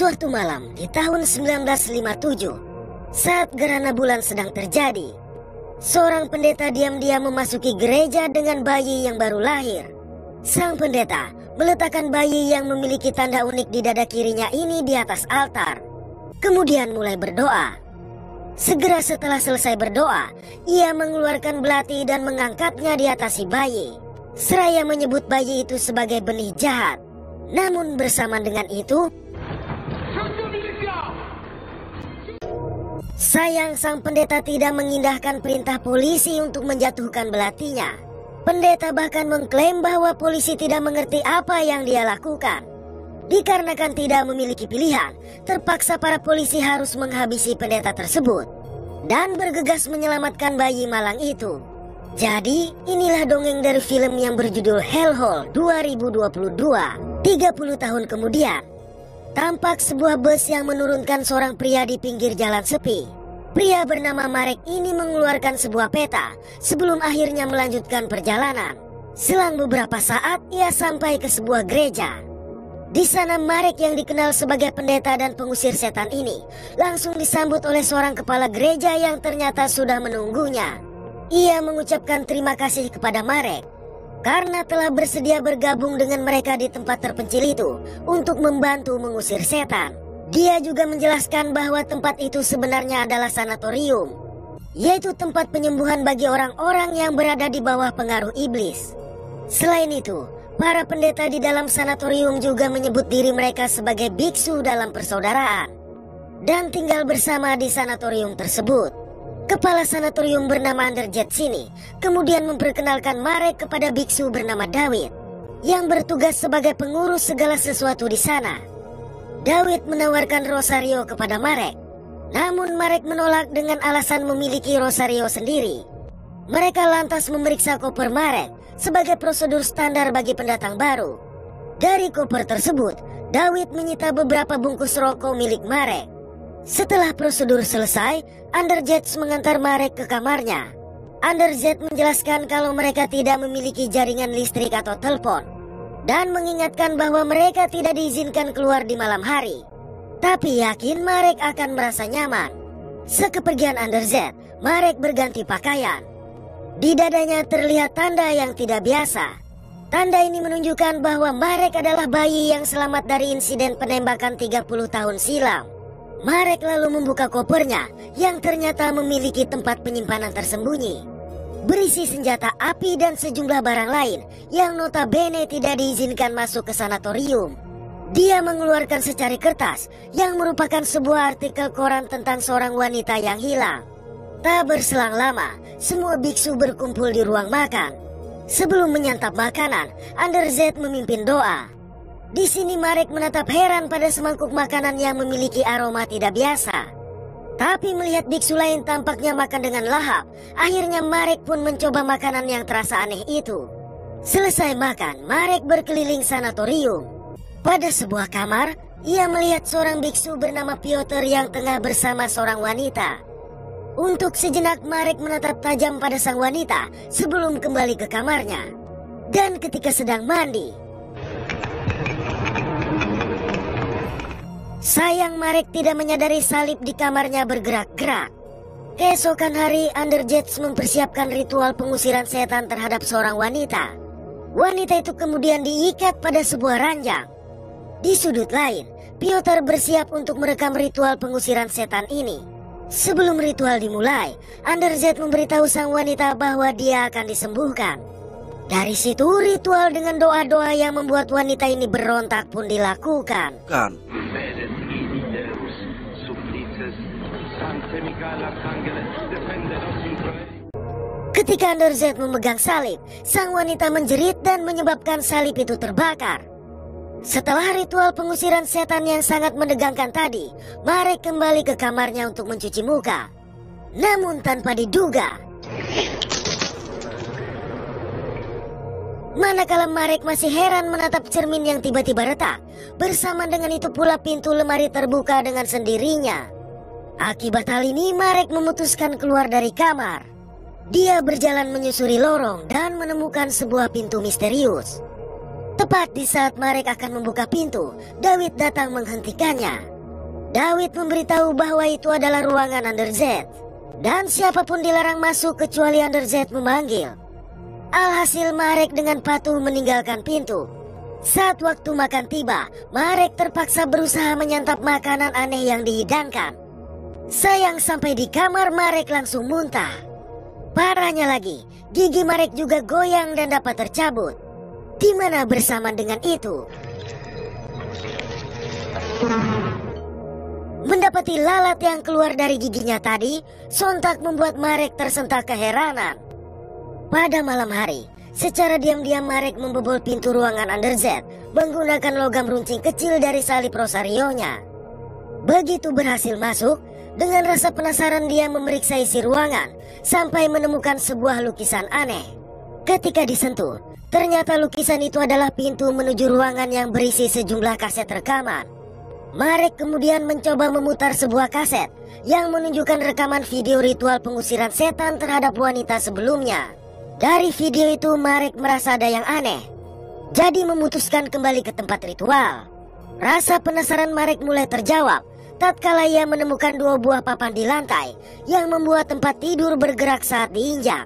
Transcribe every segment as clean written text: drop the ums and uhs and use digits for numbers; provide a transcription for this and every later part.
Suatu malam di tahun 1957, saat gerhana bulan sedang terjadi, seorang pendeta diam-diam memasuki gereja dengan bayi yang baru lahir. Sang pendeta meletakkan bayi yang memiliki tanda unik di dada kirinya ini di atas altar. Kemudian mulai berdoa. Segera setelah selesai berdoa, ia mengeluarkan belati dan mengangkatnya di atas si bayi, seraya menyebut bayi itu sebagai benih jahat. Namun bersamaan dengan itu, sayang sang pendeta tidak mengindahkan perintah polisi untuk menjatuhkan belatinya. Pendeta bahkan mengklaim bahwa polisi tidak mengerti apa yang dia lakukan. Dikarenakan tidak memiliki pilihan, terpaksa para polisi harus menghabisi pendeta tersebut dan bergegas menyelamatkan bayi malang itu. Jadi, inilah dongeng dari film yang berjudul Hellhole 2022. 30 tahun kemudian, tampak sebuah bus yang menurunkan seorang pria di pinggir jalan sepi. Pria bernama Marek ini mengeluarkan sebuah peta sebelum akhirnya melanjutkan perjalanan. Selang beberapa saat, ia sampai ke sebuah gereja. Di sana Marek yang dikenal sebagai pendeta dan pengusir setan ini langsung disambut oleh seorang kepala gereja yang ternyata sudah menunggunya. Ia mengucapkan terima kasih kepada Marek karena telah bersedia bergabung dengan mereka di tempat terpencil itu untuk membantu mengusir setan. Dia juga menjelaskan bahwa tempat itu sebenarnya adalah sanatorium, yaitu tempat penyembuhan bagi orang-orang yang berada di bawah pengaruh iblis. Selain itu, para pendeta di dalam sanatorium juga menyebut diri mereka sebagai biksu dalam persaudaraan dan tinggal bersama di sanatorium tersebut. Kepala sanatorium bernama Anderjet sini kemudian memperkenalkan Marek kepada biksu bernama David yang bertugas sebagai pengurus segala sesuatu di sana. David menawarkan rosario kepada Marek, namun Marek menolak dengan alasan memiliki rosario sendiri. Mereka lantas memeriksa koper Marek sebagai prosedur standar bagi pendatang baru. Dari koper tersebut, David menyita beberapa bungkus rokok milik Marek. Setelah prosedur selesai, Anderjet mengantar Marek ke kamarnya. Anderjet menjelaskan kalau mereka tidak memiliki jaringan listrik atau telepon dan mengingatkan bahwa mereka tidak diizinkan keluar di malam hari. Tapi yakin Marek akan merasa nyaman. Sekepergian Anderjet, Marek berganti pakaian. Di dadanya terlihat tanda yang tidak biasa. Tanda ini menunjukkan bahwa Marek adalah bayi yang selamat dari insiden penembakan 30 tahun silam. Marek lalu membuka kopernya yang ternyata memiliki tempat penyimpanan tersembunyi, berisi senjata api dan sejumlah barang lain yang notabene tidak diizinkan masuk ke sanatorium. Dia mengeluarkan secari kertas yang merupakan sebuah artikel koran tentang seorang wanita yang hilang. Tak berselang lama, semua biksu berkumpul di ruang makan. Sebelum menyantap makanan, Anderjet memimpin doa. Di sini Marek menatap heran pada semangkuk makanan yang memiliki aroma tidak biasa. Tapi melihat biksu lain tampaknya makan dengan lahap, akhirnya Marek pun mencoba makanan yang terasa aneh itu. Selesai makan, Marek berkeliling sanatorium. Pada sebuah kamar, ia melihat seorang biksu bernama Piotr yang tengah bersama seorang wanita. Untuk sejenak Marek menatap tajam pada sang wanita sebelum kembali ke kamarnya. Dan ketika sedang mandi, sayang Marek tidak menyadari salib di kamarnya bergerak-gerak. Keesokan hari, Anderjet mempersiapkan ritual pengusiran setan terhadap seorang wanita. Wanita itu kemudian diikat pada sebuah ranjang. Di sudut lain, Piotr bersiap untuk merekam ritual pengusiran setan ini. Sebelum ritual dimulai, Anderjet memberitahu sang wanita bahwa dia akan disembuhkan. Dari situ, ritual dengan doa-doa yang membuat wanita ini berontak pun dilakukan. Ketika Anderjet memegang salib, sang wanita menjerit dan menyebabkan salib itu terbakar. Setelah ritual pengusiran setan yang sangat menegangkan tadi, Marek kembali ke kamarnya untuk mencuci muka. Namun tanpa diduga, manakala Marek masih heran menatap cermin yang tiba-tiba retak, bersamaan dengan itu pula pintu lemari terbuka dengan sendirinya. Akibat hal ini, Marek memutuskan keluar dari kamar. Dia berjalan menyusuri lorong dan menemukan sebuah pintu misterius. Tepat di saat Marek akan membuka pintu, David datang menghentikannya. David memberitahu bahwa itu adalah ruangan Underz, dan siapapun dilarang masuk kecuali Underz memanggil. Alhasil Marek dengan patuh meninggalkan pintu. Saat waktu makan tiba, Marek terpaksa berusaha menyantap makanan aneh yang dihidangkan. Sayang sampai di kamar Marek langsung muntah. Parahnya lagi, gigi Marek juga goyang dan dapat tercabut. Di mana bersamaan dengan itu, mendapati lalat yang keluar dari giginya tadi sontak membuat Marek tersentak keheranan. Pada malam hari, secara diam-diam Marek membobol pintu ruangan Underz menggunakan logam runcing kecil dari salib rosarionya. Begitu berhasil masuk, dengan rasa penasaran dia memeriksa isi ruangan sampai menemukan sebuah lukisan aneh. Ketika disentuh, ternyata lukisan itu adalah pintu menuju ruangan yang berisi sejumlah kaset rekaman. Marek kemudian mencoba memutar sebuah kaset yang menunjukkan rekaman video ritual pengusiran setan terhadap wanita sebelumnya. Dari video itu Marek merasa ada yang aneh, jadi memutuskan kembali ke tempat ritual. Rasa penasaran Marek mulai terjawab tatkala ia menemukan 2 buah papan di lantai yang membuat tempat tidur bergerak saat diinjak.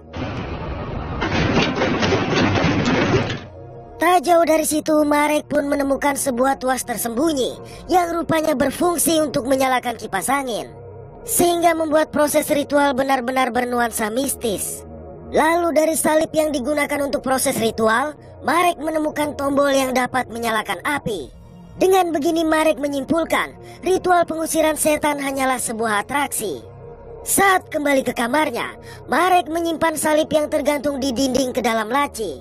Tak jauh dari situ Marek pun menemukan sebuah tuas tersembunyi yang rupanya berfungsi untuk menyalakan kipas angin, sehingga membuat proses ritual benar-benar bernuansa mistis. Lalu dari salib yang digunakan untuk proses ritual, Marek menemukan tombol yang dapat menyalakan api. Dengan begini Marek menyimpulkan ritual pengusiran setan hanyalah sebuah atraksi. Saat kembali ke kamarnya, Marek menyimpan salib yang tergantung di dinding ke dalam laci.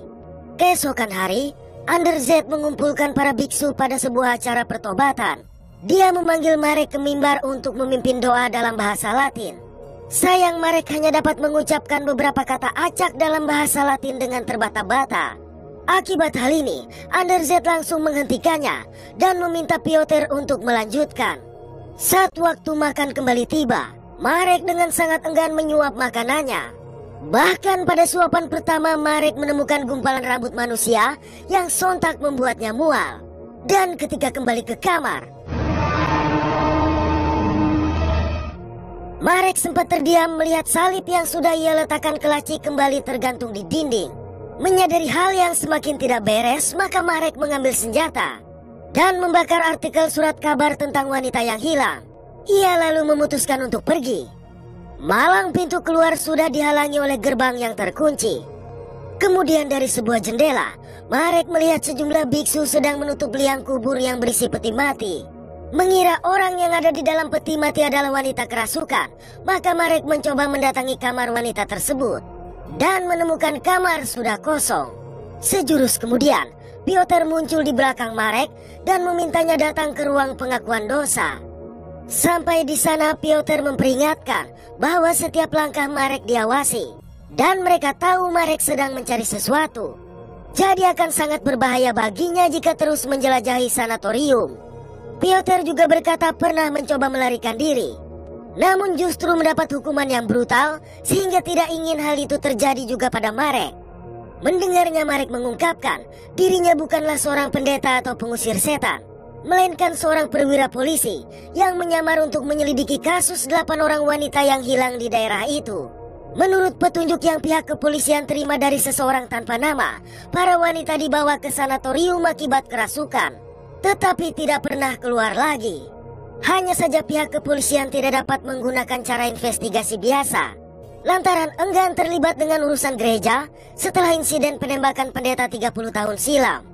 Keesokan hari, Underz mengumpulkan para biksu pada sebuah acara pertobatan. Dia memanggil Marek ke mimbar untuk memimpin doa dalam bahasa Latin. Sayang Marek hanya dapat mengucapkan beberapa kata acak dalam bahasa Latin dengan terbata-bata. Akibat hal ini, Underz langsung menghentikannya dan meminta Piotr untuk melanjutkan. Saat waktu makan kembali tiba, Marek dengan sangat enggan menyuap makanannya. Bahkan pada suapan pertama Marek menemukan gumpalan rambut manusia yang sontak membuatnya mual. Dan ketika kembali ke kamar, Marek sempat terdiam melihat salib yang sudah ia letakkan ke laci kembali tergantung di dinding. Menyadari hal yang semakin tidak beres, maka Marek mengambil senjata dan membakar artikel surat kabar tentang wanita yang hilang. Ia lalu memutuskan untuk pergi. Malang pintu keluar sudah dihalangi oleh gerbang yang terkunci. Kemudian dari sebuah jendela, Marek melihat sejumlah biksu sedang menutup liang kubur yang berisi peti mati. Mengira orang yang ada di dalam peti mati adalah wanita kerasukan, maka Marek mencoba mendatangi kamar wanita tersebut dan menemukan kamar sudah kosong. Sejurus kemudian, Piotr muncul di belakang Marek dan memintanya datang ke ruang pengakuan dosa. Sampai di sana Piotr memperingatkan bahwa setiap langkah Marek diawasi dan mereka tahu Marek sedang mencari sesuatu. Jadi akan sangat berbahaya baginya jika terus menjelajahi sanatorium. Piotr juga berkata pernah mencoba melarikan diri, namun justru mendapat hukuman yang brutal sehingga tidak ingin hal itu terjadi juga pada Marek. Mendengarnya Marek mengungkapkan dirinya bukanlah seorang pendeta atau pengusir setan, melainkan seorang perwira polisi yang menyamar untuk menyelidiki kasus 8 orang wanita yang hilang di daerah itu. Menurut petunjuk yang pihak kepolisian terima dari seseorang tanpa nama, para wanita dibawa ke sanatorium akibat kerasukan, tetapi tidak pernah keluar lagi. Hanya saja pihak kepolisian tidak dapat menggunakan cara investigasi biasa, lantaran enggan terlibat dengan urusan gereja setelah insiden penembakan pendeta 30 tahun silam.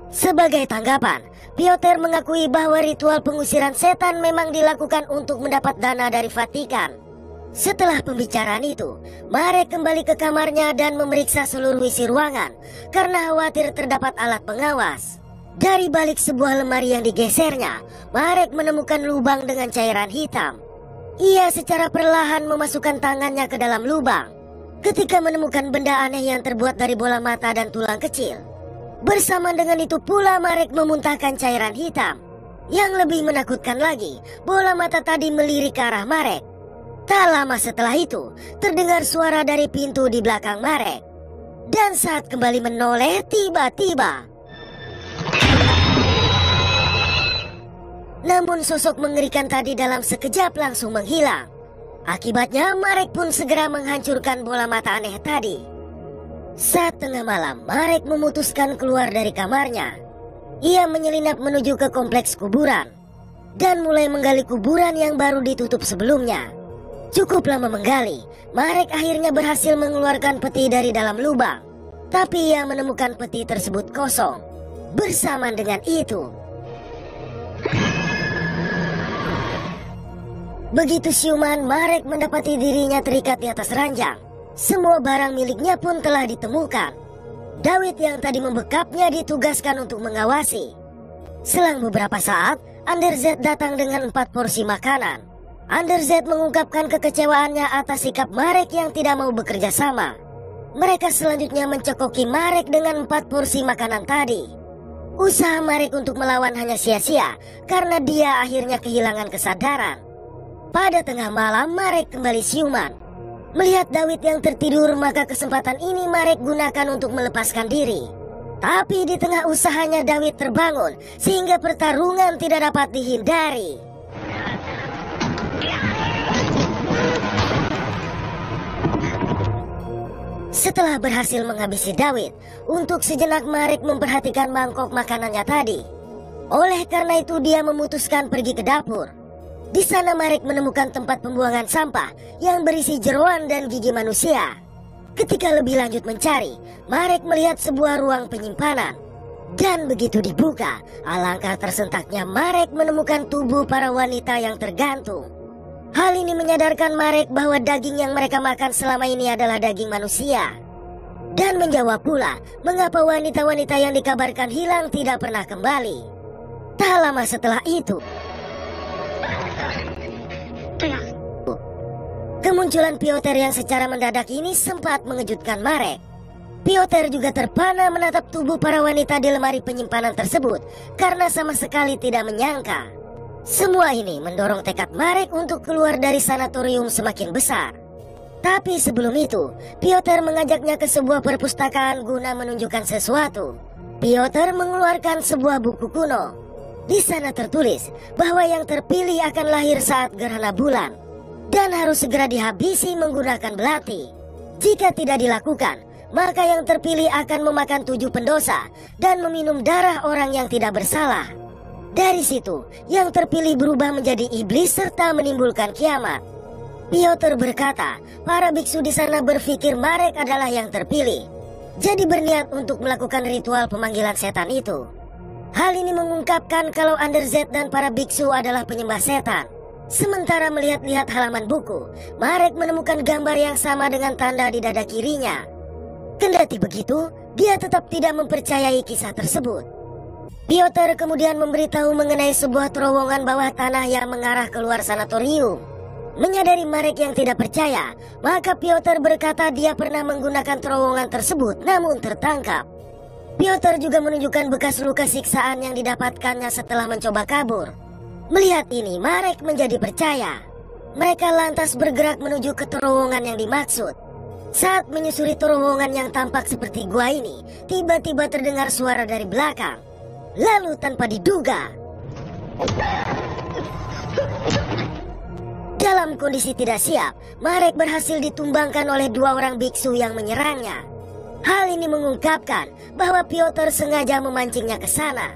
Sebagai tanggapan, Piotr mengakui bahwa ritual pengusiran setan memang dilakukan untuk mendapat dana dari Vatikan. Setelah pembicaraan itu, Marek kembali ke kamarnya dan memeriksa seluruh isi ruangan karena khawatir terdapat alat pengawas. Dari balik sebuah lemari yang digesernya, Marek menemukan lubang dengan cairan hitam. Ia secara perlahan memasukkan tangannya ke dalam lubang. Ketika menemukan benda aneh yang terbuat dari bola mata dan tulang kecil, bersama dengan itu pula Marek memuntahkan cairan hitam. Yang lebih menakutkan lagi, bola mata tadi melirik ke arah Marek. Tak lama setelah itu, terdengar suara dari pintu di belakang Marek. Dan saat kembali menoleh, tiba-tiba Namun sosok mengerikan tadi dalam sekejap langsung menghilang. Akibatnya Marek pun segera menghancurkan bola mata aneh tadi. Saat tengah malam, Marek memutuskan keluar dari kamarnya. Ia menyelinap menuju ke kompleks kuburan dan mulai menggali kuburan yang baru ditutup sebelumnya. Cukup lama menggali, Marek akhirnya berhasil mengeluarkan peti dari dalam lubang. Tapi ia menemukan peti tersebut kosong. Bersamaan dengan itu, begitu siuman, Marek mendapati dirinya terikat di atas ranjang. Semua barang miliknya pun telah ditemukan. David yang tadi membekapnya ditugaskan untuk mengawasi. Selang beberapa saat, Anderzet datang dengan 4 porsi makanan. Anderzet mengungkapkan kekecewaannya atas sikap Marek yang tidak mau bekerja sama. Mereka selanjutnya mencekoki Marek dengan 4 porsi makanan tadi. Usaha Marek untuk melawan hanya sia-sia karena dia akhirnya kehilangan kesadaran. Pada tengah malam, Marek kembali siuman. Melihat David yang tertidur, maka kesempatan ini Marek gunakan untuk melepaskan diri. Tapi di tengah usahanya David terbangun, sehingga pertarungan tidak dapat dihindari. Setelah berhasil menghabisi David, untuk sejenak Marek memperhatikan mangkok makanannya tadi. Oleh karena itu dia memutuskan pergi ke dapur. Di sana Marek menemukan tempat pembuangan sampah yang berisi jeroan dan gigi manusia. Ketika lebih lanjut mencari, Marek melihat sebuah ruang penyimpanan. Dan begitu dibuka, alangkah tersentaknya Marek menemukan tubuh para wanita yang tergantung. Hal ini menyadarkan Marek bahwa daging yang mereka makan selama ini adalah daging manusia. Dan menjawab pula mengapa wanita-wanita yang dikabarkan hilang tidak pernah kembali. Tak lama setelah itu, kemunculan Piotr yang secara mendadak ini sempat mengejutkan Marek. Piotr juga terpana menatap tubuh para wanita di lemari penyimpanan tersebut karena sama sekali tidak menyangka. Semua ini mendorong tekad Marek untuk keluar dari sanatorium semakin besar. Tapi sebelum itu, Piotr mengajaknya ke sebuah perpustakaan guna menunjukkan sesuatu. Piotr mengeluarkan sebuah buku kuno. Di sana tertulis bahwa yang terpilih akan lahir saat gerhana bulan dan harus segera dihabisi menggunakan belati. Jika tidak dilakukan, maka yang terpilih akan memakan 7 pendosa dan meminum darah orang yang tidak bersalah. Dari situ, yang terpilih berubah menjadi iblis serta menimbulkan kiamat. Piotr berkata, para biksu di sana berpikir Marek adalah yang terpilih, jadi berniat untuk melakukan ritual pemanggilan setan itu. Hal ini mengungkapkan kalau Anderzet dan para biksu adalah penyembah setan. Sementara melihat-lihat halaman buku, Marek menemukan gambar yang sama dengan tanda di dada kirinya. Kendati begitu, dia tetap tidak mempercayai kisah tersebut. Piotr kemudian memberitahu mengenai sebuah terowongan bawah tanah yang mengarah keluar sanatorium. Menyadari Marek yang tidak percaya, maka Piotr berkata dia pernah menggunakan terowongan tersebut namun tertangkap. Piotr juga menunjukkan bekas luka siksaan yang didapatkannya setelah mencoba kabur. Melihat ini, Marek menjadi percaya. Mereka lantas bergerak menuju ke terowongan yang dimaksud. Saat menyusuri terowongan yang tampak seperti gua ini, tiba-tiba terdengar suara dari belakang. Lalu tanpa diduga, dalam kondisi tidak siap, Marek berhasil ditumbangkan oleh 2 orang biksu yang menyerangnya. Hal ini mengungkapkan bahwa Piotr sengaja memancingnya ke sana.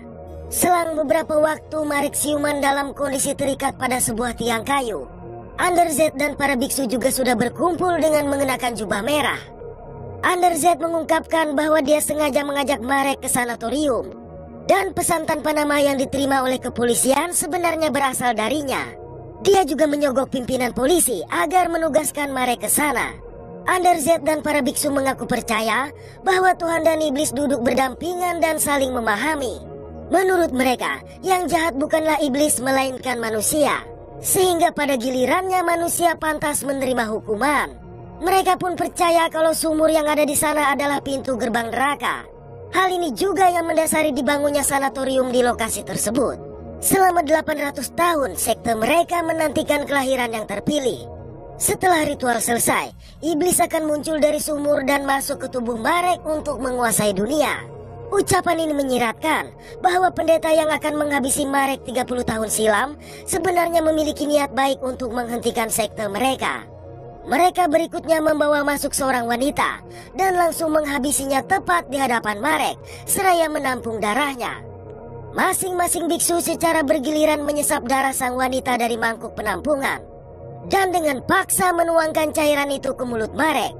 Selang beberapa waktu, Marek siuman dalam kondisi terikat pada sebuah tiang kayu. Anderzet dan para biksu juga sudah berkumpul dengan mengenakan jubah merah. Anderzet mengungkapkan bahwa dia sengaja mengajak Marek ke sanatorium. Dan pesan tanpa nama yang diterima oleh kepolisian sebenarnya berasal darinya. Dia juga menyogok pimpinan polisi agar menugaskan Marek ke sana. Anderzet dan para biksu mengaku percaya bahwa Tuhan dan iblis duduk berdampingan dan saling memahami. Menurut mereka, yang jahat bukanlah iblis melainkan manusia, sehingga pada gilirannya manusia pantas menerima hukuman. Mereka pun percaya kalau sumur yang ada di sana adalah pintu gerbang neraka. Hal ini juga yang mendasari dibangunnya sanatorium di lokasi tersebut. Selama 800 tahun, sekte mereka menantikan kelahiran yang terpilih. Setelah ritual selesai, iblis akan muncul dari sumur dan masuk ke tubuh Marek untuk menguasai dunia. Ucapan ini menyiratkan bahwa pendeta yang akan menghabisi Marek 30 tahun silam sebenarnya memiliki niat baik untuk menghentikan sekte mereka. Mereka berikutnya membawa masuk seorang wanita dan langsung menghabisinya tepat di hadapan Marek seraya menampung darahnya. Masing-masing biksu secara bergiliran menyesap darah sang wanita dari mangkuk penampungan dan dengan paksa menuangkan cairan itu ke mulut Marek.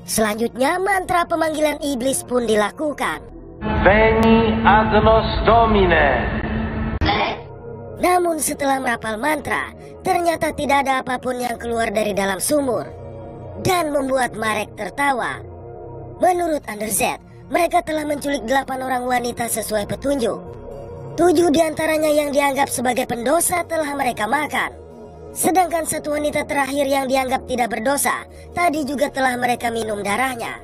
Selanjutnya mantra pemanggilan iblis pun dilakukan. Veni ad nos Domine. Namun setelah merapal mantra, ternyata tidak ada apapun yang keluar dari dalam sumur dan membuat Marek tertawa. Menurut Anderzet, mereka telah menculik 8 orang wanita sesuai petunjuk. 7 diantaranya yang dianggap sebagai pendosa telah mereka makan. Sedangkan 1 wanita terakhir yang dianggap tidak berdosa, tadi juga telah mereka minum darahnya.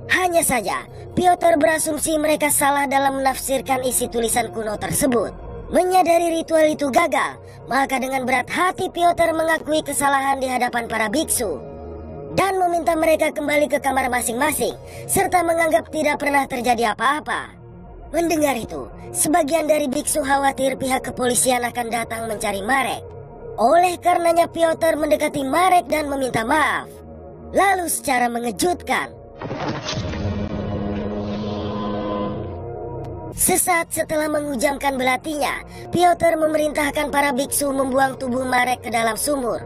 Hanya saja, Piotr berasumsi mereka salah dalam menafsirkan isi tulisan kuno tersebut. Menyadari ritual itu gagal, maka dengan berat hati Piotr mengakui kesalahan di hadapan para biksu dan meminta mereka kembali ke kamar masing-masing, serta menganggap tidak pernah terjadi apa-apa. Mendengar itu, sebagian dari biksu khawatir pihak kepolisian akan datang mencari Marek. Oleh karenanya Piotr mendekati Marek dan meminta maaf. Lalu secara mengejutkan, sesaat setelah menghujamkan belatinya, Piotr memerintahkan para biksu membuang tubuh Marek ke dalam sumur.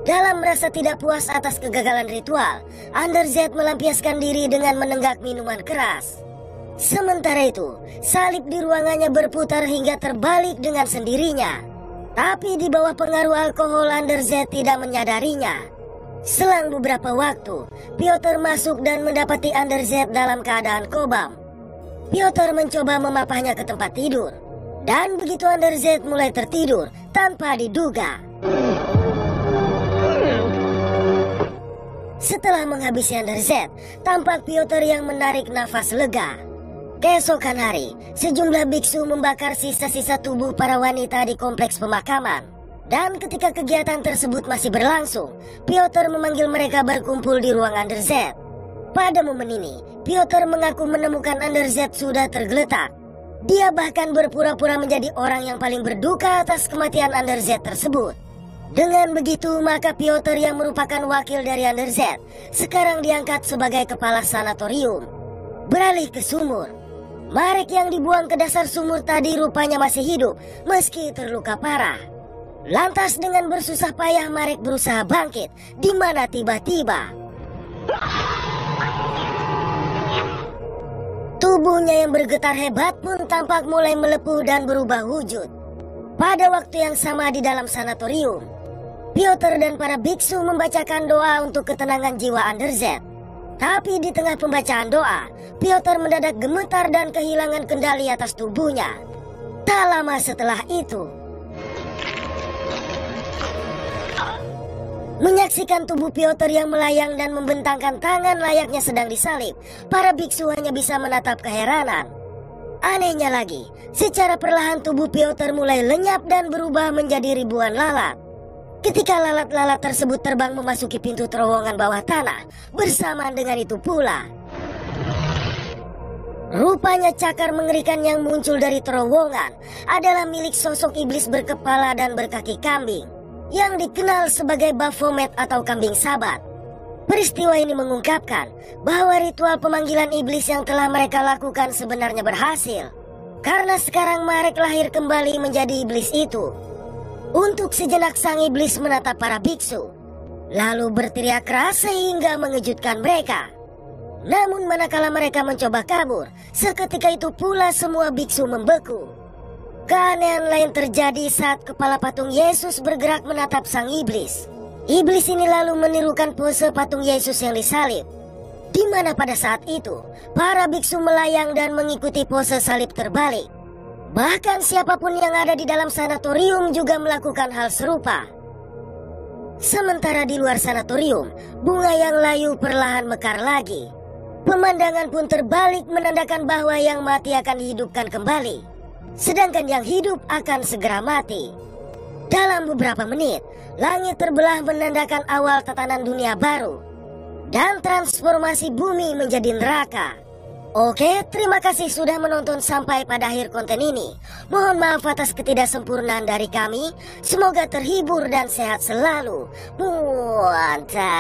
Dalam merasa tidak puas atas kegagalan ritual, Anderzet melampiaskan diri dengan menenggak minuman keras. Sementara itu, salib di ruangannya berputar hingga terbalik dengan sendirinya. Tapi di bawah pengaruh alkohol, Anderzet tidak menyadarinya. Selang beberapa waktu, Piotr masuk dan mendapati Anderzet dalam keadaan kobam. Piotr mencoba memapahnya ke tempat tidur, dan begitu Anderzet mulai tertidur tanpa diduga. Setelah menghabisi Anderzet, tampak Piotr yang menarik nafas lega. Keesokan hari, sejumlah biksu membakar sisa-sisa tubuh para wanita di kompleks pemakaman. Dan ketika kegiatan tersebut masih berlangsung, Piotr memanggil mereka berkumpul di ruang Anderzet. Pada momen ini, Piotr mengaku menemukan Anderzet sudah tergeletak. Dia bahkan berpura-pura menjadi orang yang paling berduka atas kematian Anderzet tersebut. Dengan begitu, maka Piotr yang merupakan wakil dari Anderzet sekarang diangkat sebagai kepala sanatorium. Beralih ke sumur, Marek yang dibuang ke dasar sumur tadi rupanya masih hidup meski terluka parah. Lantas dengan bersusah payah Marek berusaha bangkit, di mana tiba-tiba tubuhnya yang bergetar hebat pun tampak mulai melepuh dan berubah wujud. Pada waktu yang sama di dalam sanatorium, Piotr dan para biksu membacakan doa untuk ketenangan jiwa Anderzet. Tapi di tengah pembacaan doa, Piotr mendadak gemetar dan kehilangan kendali atas tubuhnya. Tak lama setelah itu, menyaksikan tubuh Piotr yang melayang dan membentangkan tangan layaknya sedang disalib, para biksu hanya bisa menatap keheranan. Anehnya lagi, secara perlahan tubuh Piotr mulai lenyap dan berubah menjadi ribuan lalat. Ketika lalat-lalat tersebut terbang memasuki pintu terowongan bawah tanah, bersamaan dengan itu pula, rupanya cakar mengerikan yang muncul dari terowongan adalah milik sosok iblis berkepala dan berkaki kambing yang dikenal sebagai Baphomet atau kambing sabat. Peristiwa ini mengungkapkan bahwa ritual pemanggilan iblis yang telah mereka lakukan sebenarnya berhasil, karena sekarang Marek lahir kembali menjadi iblis itu. Untuk sejenak sang iblis menatap para biksu, lalu berteriak keras sehingga mengejutkan mereka. Namun manakala mereka mencoba kabur, seketika itu pula semua biksu membeku. Keanehan lain terjadi saat kepala patung Yesus bergerak menatap sang iblis. Iblis ini lalu menirukan pose patung Yesus yang disalib, di mana pada saat itu para biksu melayang dan mengikuti pose salib terbalik. Bahkan siapapun yang ada di dalam sanatorium juga melakukan hal serupa. Sementara di luar sanatorium, bunga yang layu perlahan mekar lagi. Pemandangan pun terbalik menandakan bahwa yang mati akan dihidupkan kembali, sedangkan yang hidup akan segera mati. Dalam beberapa menit, langit terbelah menandakan awal tatanan dunia baru dan transformasi bumi menjadi neraka. Oke, terima kasih sudah menonton sampai pada akhir konten ini. Mohon maaf atas ketidaksempurnaan dari kami. Semoga terhibur dan sehat selalu. Mantap.